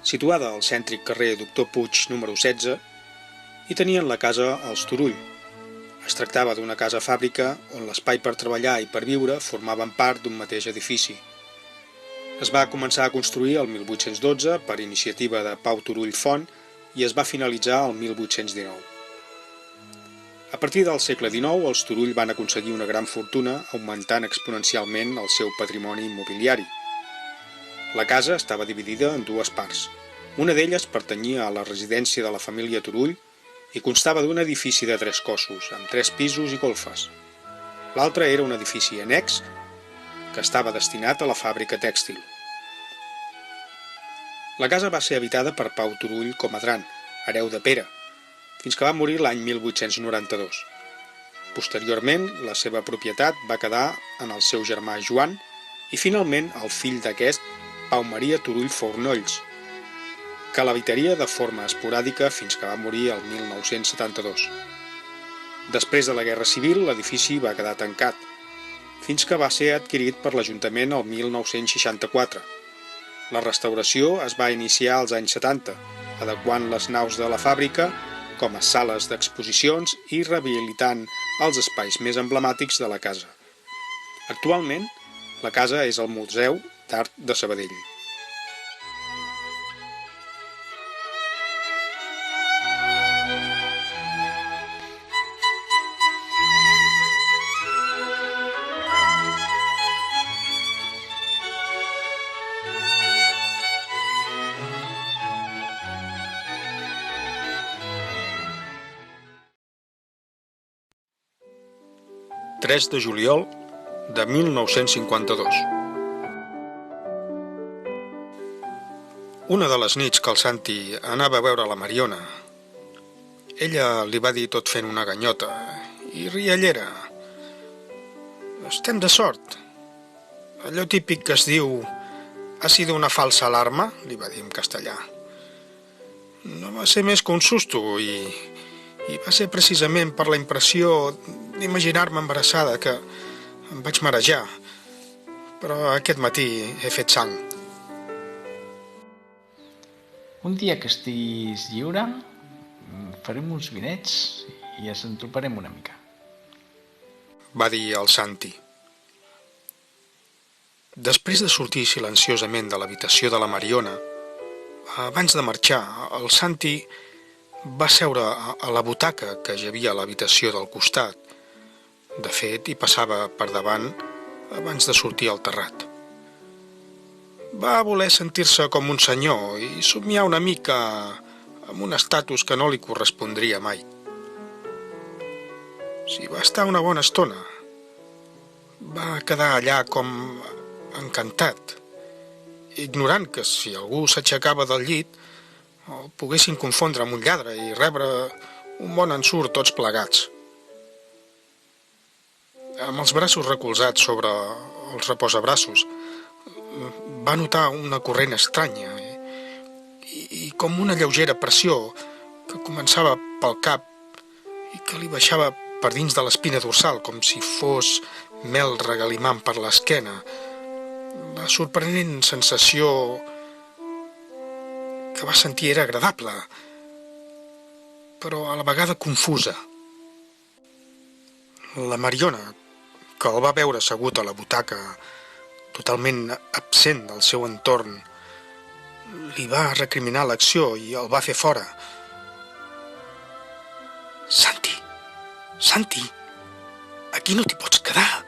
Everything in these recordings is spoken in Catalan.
situada al cèntric carrer Doctor Puig número 16, i tenien la casa als Turull. Es tractava d'una casa-fàbrica on l'espai per treballar i per viure formaven part d'un mateix edifici. Es va començar a construir el 1812 per iniciativa de Pau Turull Font i es va finalitzar el 1819. A partir del segle XIX, els Turull van aconseguir una gran fortuna, augmentant exponencialment el seu patrimoni immobiliari. La casa estava dividida en dues parts. Una d'elles pertanyia a la residència de la família Turull i constava d'un edifici de 3 cossos, amb 3 pisos i golfes. L'altre era un edifici annex que estava destinat a la fàbrica tèxtil. La casa va ser habitada per Pau Turull Comadran, hereu de Pere, fins que va morir l'any 1892. Posteriorment, la seva propietat va quedar en el seu germà Joan i finalment el fill d'aquest, Pau Maria Turull Fornolls, que l'habitaria de forma esporàdica fins que va morir el 1972. Després de la Guerra Civil, l'edifici va quedar tancat, fins que va ser adquirit per l'Ajuntament el 1964. La restauració es va iniciar als anys 70, adequant les naus de la fàbrica com a sales d'exposicions i rehabilitant els espais més emblemàtics de la casa. Actualment, la casa és el Museu d'Art de Sabadell. ...3 de juliol de 1952. Una de les nits que el Santi anava a veure la Mariona, ella li va dir tot fent una ganyota i riallera: «Estem de sort. Allò típic que es diu «ha sido una falsa alarma», li va dir en castellà. No va ser més que un susto i va ser precisament per la impressió d'imaginar-me embarassada que em vaig marejar, però aquest matí he fet sang. Un dia que estiguis lliure, farem uns vinets i ens entroparem una mica, va dir el Santi. Després de sortir silenciosament de l'habitació de la Mariona, abans de marxar, el Santi va seure a la butaca que hi havia a l'habitació del costat. De fet, hi passava per davant abans de sortir al terrat. Va voler sentir-se com un senyor i somiar una mica amb un estatus que no li correspondria mai. S'hi va estar una bona estona. Va quedar allà com encantat, ignorant que si algú s'aixecava del llit el poguessin confondre amb un lladre i rebre un bon ensurt tots plegats. Amb els braços recolzats sobre els reposabraços, va notar una corrent estranya i com una lleugera pressió que començava pel cap i que li baixava per dins de l'espina dorsal, com si fos mel regalimant per l'esquena. La sorprenent sensació que va sentir era agradable, però a la vegada confusa. La Mariona, que el va veure assegut a la butaca, totalment absent del seu entorn, li va recriminar l'acció i el va fer fora. Santi, aquí no t'hi pots quedar,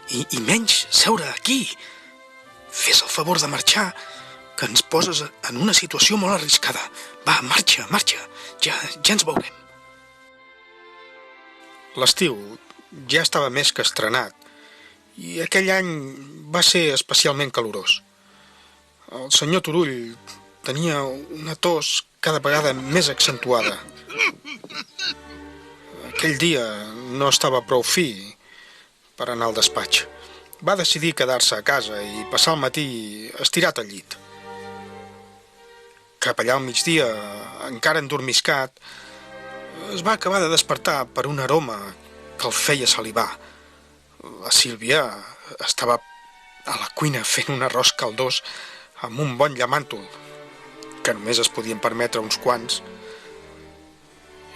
i menys seure aquí. Fes el favor de marxar, que ens poses en una situació molt arriscada. Va, marxa, ja ens veurem. L'estiu ja estava més que estrenat i aquell any va ser especialment calorós. El senyor Turull tenia una tos cada vegada més accentuada. Aquell dia no estava prou fi per anar al despatx. Va decidir quedar-se a casa i passar el matí estirat al llit. Cap allà al migdia, encara endormiscat, es va acabar de despertar per un aroma que el feia salivar. La Sílvia estava a la cuina fent un arròs caldós amb un bon llamàntol. que només es podien permetre uns quants,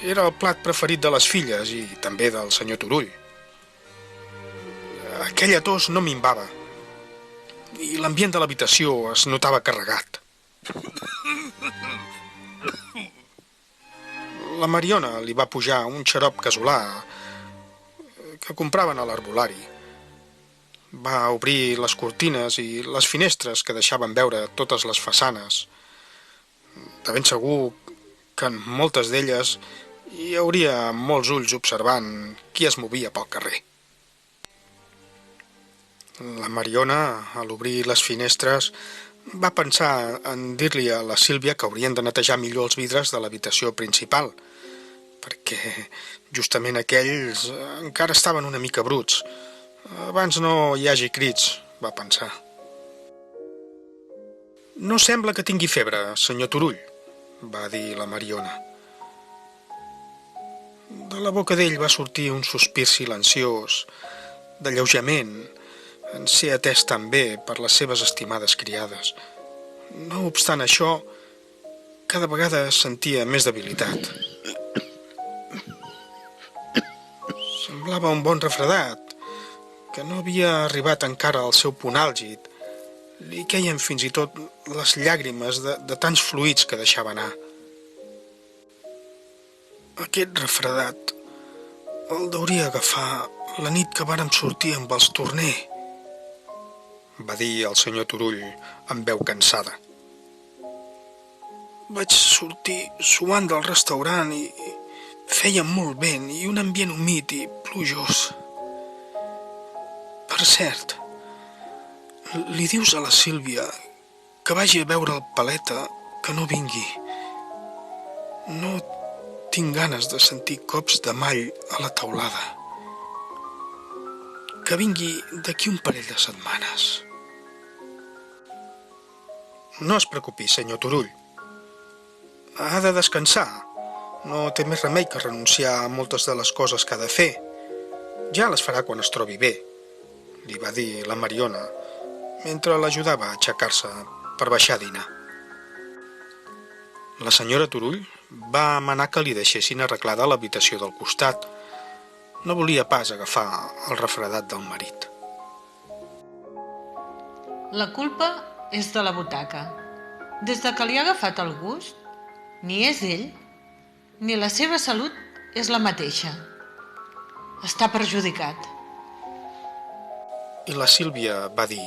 era el plat preferit de les filles i també del senyor Turull. Aquella tos no minvava i l'ambient de l'habitació es notava carregat. La Mariona li va pujar un xarop casolà que compraven a l'herbolari. Va obrir les cortines i les finestres que deixaven veure totes les façanes. De ben segur que en moltes d'elles hi hauria molts ulls observant qui es movia pel carrer. La Mariona, a l'obrir les finestres, va pensar en dir-li a la Sílvia que haurien de netejar millor els vidres de l'habitació principal, perquè justament aquells encara estaven una mica bruts. Abans no hi hagi crits, va pensar. No sembla que tingui febre, senyor Turull, va dir la Mariona. De la boca d'ell va sortir un sospir silenciós, d'alleujament, en ser atès tan bé per les seves estimades criades. No obstant això, cada vegada sentia més debilitat. Semblava un bon refredat, que no havia arribat encara al seu punt àlgid. Li queien fins i tot les llàgrimes de tants fluids que deixava anar. Aquest refredat el deuria agafar la nit que vàrem sortir amb els Torner, va dir el senyor Turull amb veu cansada. Vaig sortir suant del restaurant i feia molt vent i un ambient humit i plujós. Per cert, li dius a la Sílvia que vagi a veure el paleta, que no vingui. No tinc ganes de sentir cops de mall a la teulada. Que vingui d'aquí un parell de setmanes. No es preocupi, senyor Turull. Ha de descansar. No té més remei que renunciar a moltes de les coses que ha de fer. Ja les farà quan es trobi bé, li va dir la Mariona, mentre l'ajudava a aixecar-se per baixar a dinar. La senyora Turull va manar que li deixessin arreglada l'habitació del costat. No volia pas agafar el refredat del marit. La culpa és de la butaca. Des de que li ha agafat el gust, ni és ell, ni la seva salut és la mateixa. Està perjudicat. I la Sílvia va dir: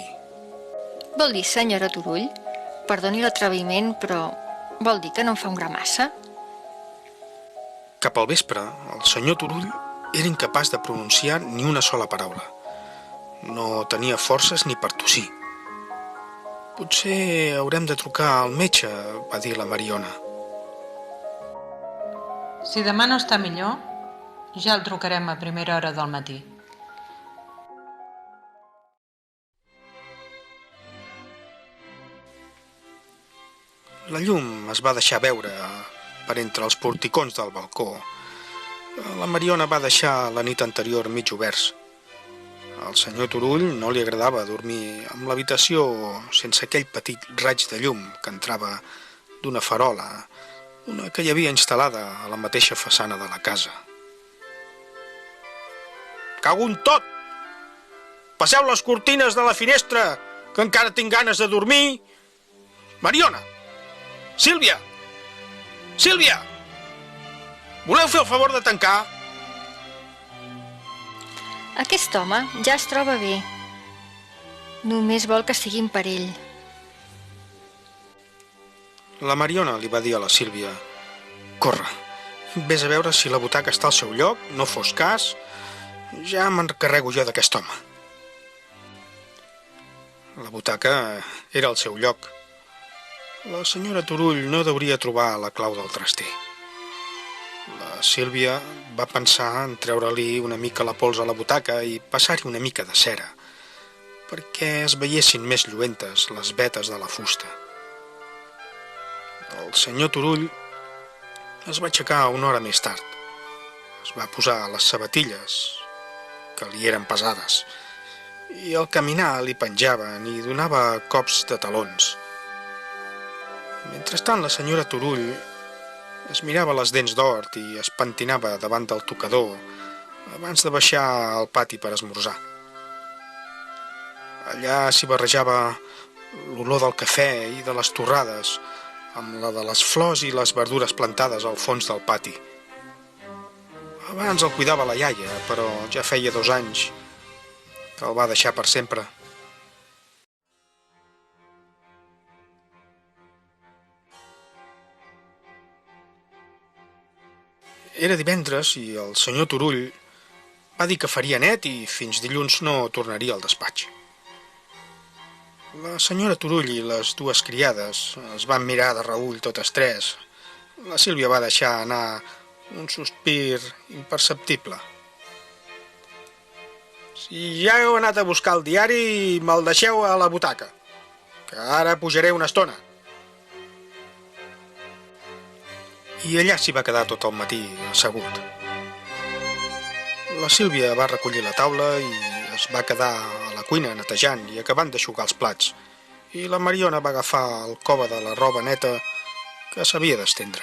Vol dir, senyora Turull, perdoni l'atreviment, però vol dir que no em fa un gra massa? Cap al vespre, el senyor Turull era incapaç de pronunciar ni una sola paraula. No tenia forces ni per tossir. Potser haurem de trucar al metge, va dir la Mariona. Si demà no està millor, ja el trucarem a primera hora del matí. La llum es va deixar veure per entre els porticons del balcó. La Mariona va deixar la nit anterior mig oberts. Al senyor Turull no li agradava dormir amb l'habitació sense aquell petit raig de llum que entrava d'una farola, una que hi havia instal·lada a la mateixa façana de la casa. Cago en tot! Passeu les cortines de la finestra, que encara tinc ganes de dormir! Mariona! Sílvia! Sílvia! Voleu fer el favor de tancar? Aquest home ja es troba bé. Només vol que estigui en perill. La Mariona li va dir a la Sílvia: corre, vés a veure si la butaca està al seu lloc, no fos cas, ja m'encarrego jo d'aquest home. La butaca era al seu lloc. La senyora Turull no deuria trobar la clau del traster. La Sílvia va pensar en treure-li una mica la pols a la butaca i passar-hi una mica de cera, perquè es veiessin més lluentes les vetes de la fusta. El senyor Turull es va aixecar una hora més tard. Es va posar les sabatilles, que li eren pesades, i al caminar li penjaven i donava cops de talons. Mentrestant, la senyora Turull es mirava les dents d'hort i es pentinava davant del tocador abans de baixar al pati per esmorzar. Allà s'hi barrejava l'olor del cafè i de les torrades amb la de les flors i les verdures plantades al fons del pati. Abans el cuidava la iaia, però ja feia 2 anys que el va deixar per sempre. Era divendres i el senyor Turull va dir que faria net i fins dilluns no tornaria al despatx. La senyora Turull i les 2 criades es van mirar de reüll totes 3. La Sílvia va deixar anar un sospir imperceptible. Si ja heu anat a buscar el diari, me'l deixeu a la butaca, que ara pujaré una estona. I allà s'hi va quedar tot el matí, assegut. La Sílvia va recollir la taula i es va quedar a la cuina netejant i acabant d'eixugar els plats. I la Mariona va agafar el cove de la roba neta que s'havia d'estendre.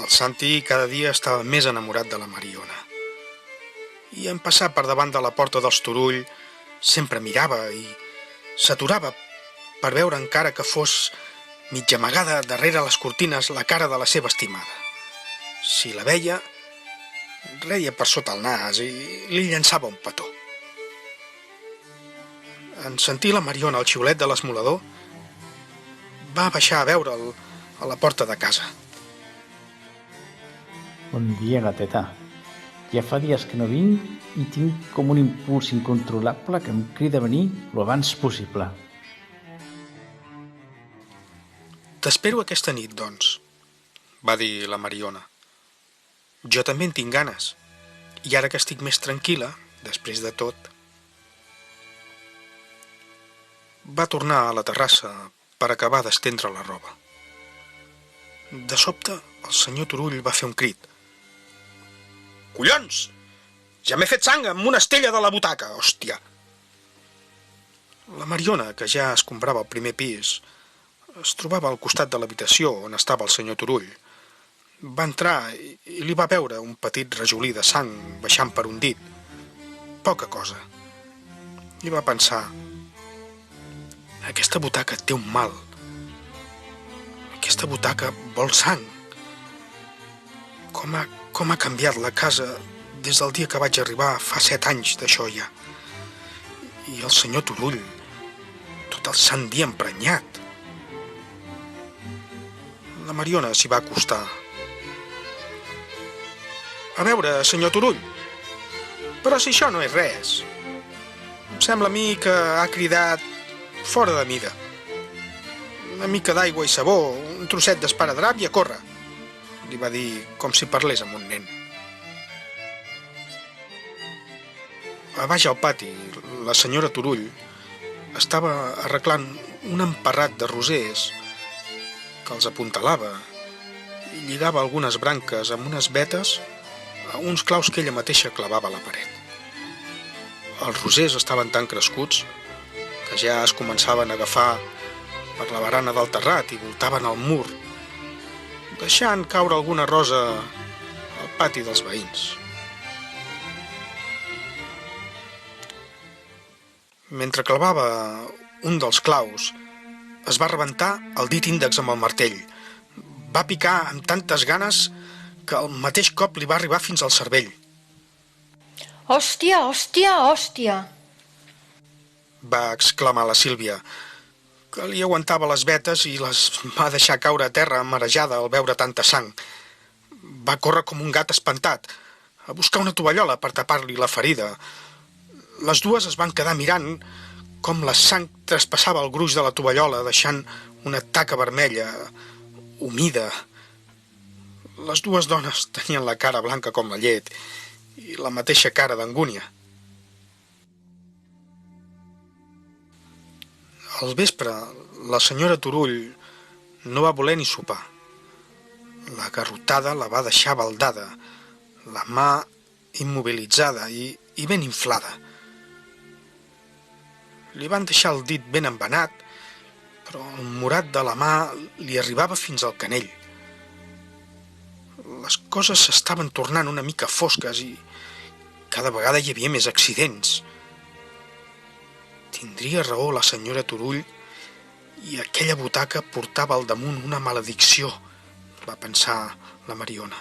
El Santi cada dia estava més enamorat de la Mariona. I en passar per davant de la porta dels Turull sempre mirava i s'aturava per veure encara que fos mig amagada darrere les cortines la cara de la seva estimada. Si la veia, reia per sota el nas i li llançava un petó. En sentir la Mariona el xiulet de l'esmolador, va baixar a veure'l a la porta de casa. Bon dia, gateta. Ja fa dies que no vinc i tinc com un impuls incontrolable que em crida a venir lo abans possible. T'espero aquesta nit, doncs, va dir la Mariona. Jo també en tinc ganes, i ara que estic més tranquil·la, després de tot. Va tornar a la terrassa per acabar d'estendre la roba. De sobte, el senyor Turull va fer un crit. Collons! Ja m'he fet sang amb una estella de la butaca, hòstia! La Mariona, que ja escombrava el primer pis, es trobava al costat de l'habitació on estava el senyor Turull. Va entrar i li va veure un petit rajolí de sang baixant per un dit. Poca cosa. I va pensar: aquesta butaca té un mal. Aquesta butaca vol sang. Com ha canviat la casa des del dia que vaig arribar fa 7 anys d'això ja. I el senyor Turull, tot el sant dia emprenyat. La Mariona s'hi va acostar. A veure, senyor Turull, però si això no és res. Em sembla a mi que ha cridat fora de mida. Una mica d'aigua i sabó, un trosset d'esparadrap i a córrer, li va dir com si parlés amb un nen. A baix al pati, la senyora Turull estava arreglant un emparrat de rosers que els apuntalava i lligava algunes branques amb unes vetes a uns claus que ella mateixa clavava a la paret. Els rosers estaven tan crescuts que ja es començaven a agafar per la barana del terrat i voltaven al mur, deixant caure alguna rosa al pati dels veïns. Mentre clavava un dels claus, es va rebentar el dit índex amb el martell. Va picar amb tantes ganes que al mateix cop li va arribar fins al cervell. Hòstia, hòstia, hòstia! Va exclamar la Sílvia, que li aguantava les vetes i les va deixar caure a terra marejada al veure tanta sang. Va córrer com un gat espantat, a buscar una tovallola per tapar-li la ferida. Les dues es van quedar mirant com la sang traspassava el gruix de la tovallola, deixant una taca vermella, humida. Les dues dones tenien la cara blanca com la llet i la mateixa cara d'angúnia. Al vespre, la senyora Turull no va voler ni sopar. La garrotada la va deixar baldada, la mà immobilitzada i ben inflada. Li van deixar el dit ben embenat, però el morat de la mà li arribava fins al canell. Les coses s'estaven tornant una mica fosques i cada vegada hi havia més accidents. Tindria raó la senyora Turull i aquella butaca portava al damunt una maledicció, va pensar la Mariona.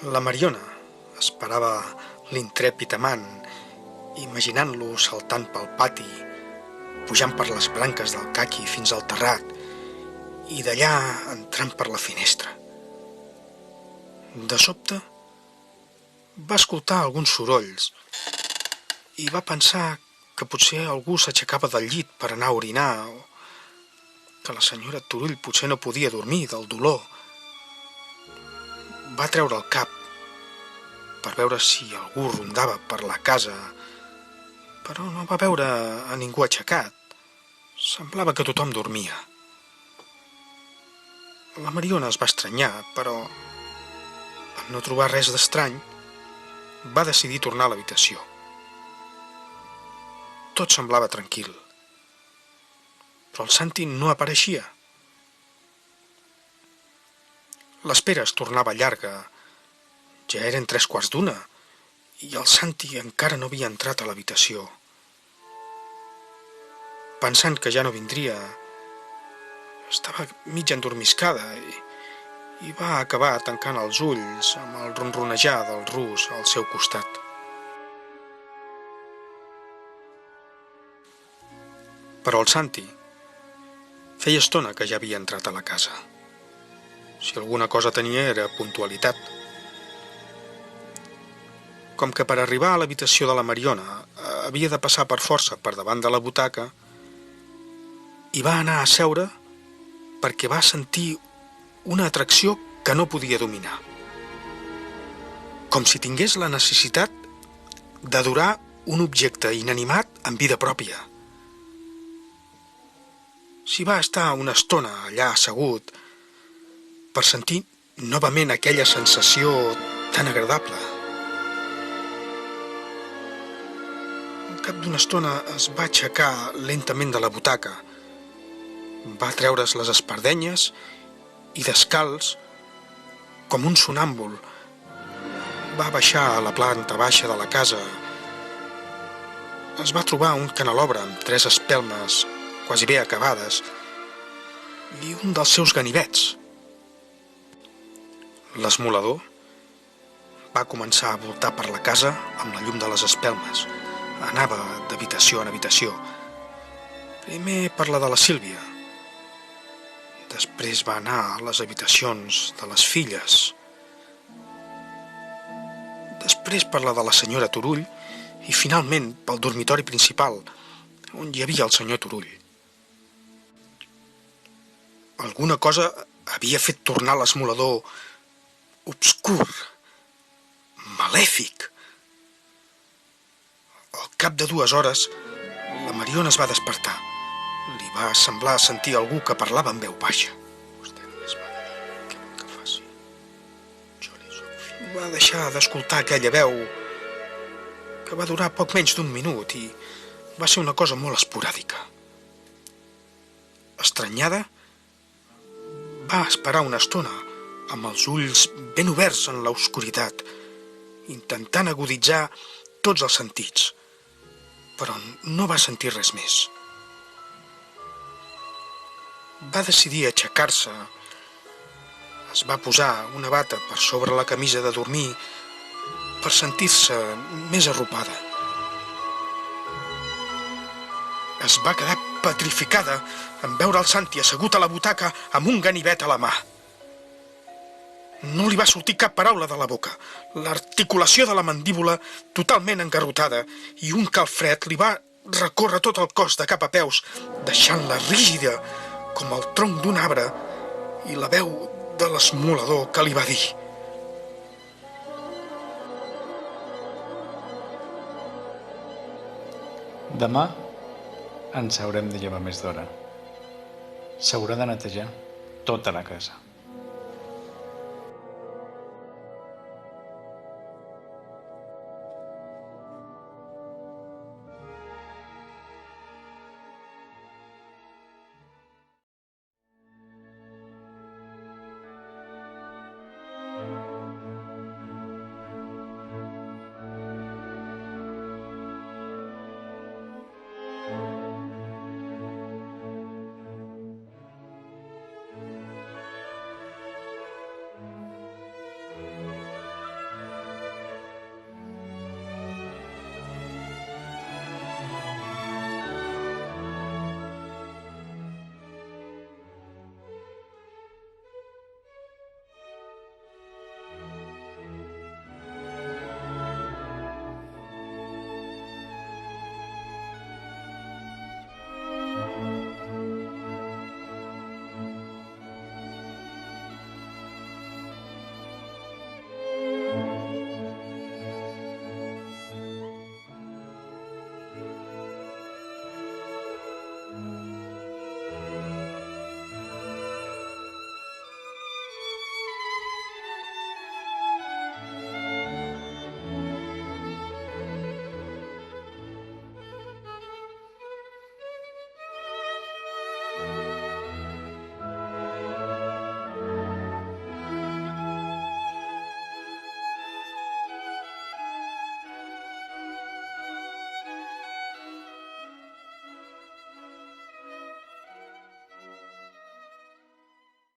La Mariona esperava l'intrèpid amant, imaginant-lo saltant pel pati, pujant per les branques del caqui fins al terrat i d'allà entrant per la finestra. De sobte va escoltar alguns sorolls i va pensar que potser algú s'aixecava del llit per anar a orinar o que la senyora Turull potser no podia dormir del dolor. Va treure el cap per veure si algú rondava per la casa, però no va veure a ningú aixecat. Semblava que tothom dormia. La Mariona es va estranyar, però en no trobar res d'estrany, va decidir tornar a l'habitació. Tot semblava tranquil, però el Santi no apareixia. L'espera es tornava llarga. Ja eren 3:15 i el Santi encara no havia entrat a l'habitació. Pensant que ja no vindria, estava mig endormiscada i va acabar tancant els ulls amb el ronronejar del rus al seu costat. Però el Santi feia estona que ja havia entrat a la casa. Si alguna cosa tenia era puntualitat. Com que per arribar a l'habitació de la Mariona havia de passar per força per davant de la butaca, hi va anar a seure perquè va sentir una atracció que no podia dominar. Com si tingués la necessitat d'adorar un objecte inanimat amb vida pròpia. S'hi va estar una estona allà assegut per sentir novament aquella sensació tan agradable. Al cap d'una estona es va aixecar lentament de la butaca, va treure's les espardenyes i descalç, com un sonàmbul, va baixar a la planta baixa de la casa. Es va trobar un canelobre amb 3 espelmes quasi bé acabades i un dels seus ganivets. L'esmolador va començar a voltar per la casa amb la llum de les espelmes. Anava d'habitació en habitació. Primer per la de la Sílvia. Després va anar a les habitacions de les filles. Després per la de la senyora Turull i finalment pel dormitori principal, on hi havia el senyor Turull. Alguna cosa havia fet tornar l'esmolador obscur, malèfic. Al cap de 2 hores, la Mariona es va despertar. Li va semblar sentir algú que parlava en veu baixa. Vostè només m'ha de dir què vol que faci. Jo li soc fill. Va deixar d'escoltar aquella veu que va durar poc menys d'1 minut i va ser una cosa molt esporàdica. Estranyada, va esperar una estona amb els ulls ben oberts en l'obscuritat, intentant aguditzar tots els sentits, però no va sentir res més. Va decidir aixecar-se, es va posar una bata per sobre la camisa de dormir per sentir-se més arropada. Es va quedar petrificada en veure el Santi assegut a la butaca amb un ganivet a la mà. No li va sortir cap paraula de la boca. L'articulació de la mandíbula totalment engarrotada i un calfred li va recórrer tot el cos de cap a peus, deixant-la rígida com el tronc d'un arbre i la veu de l'esmolador que li va dir: Demà ens haurem de llevar més d'hora. S'haurà de netejar tota la casa.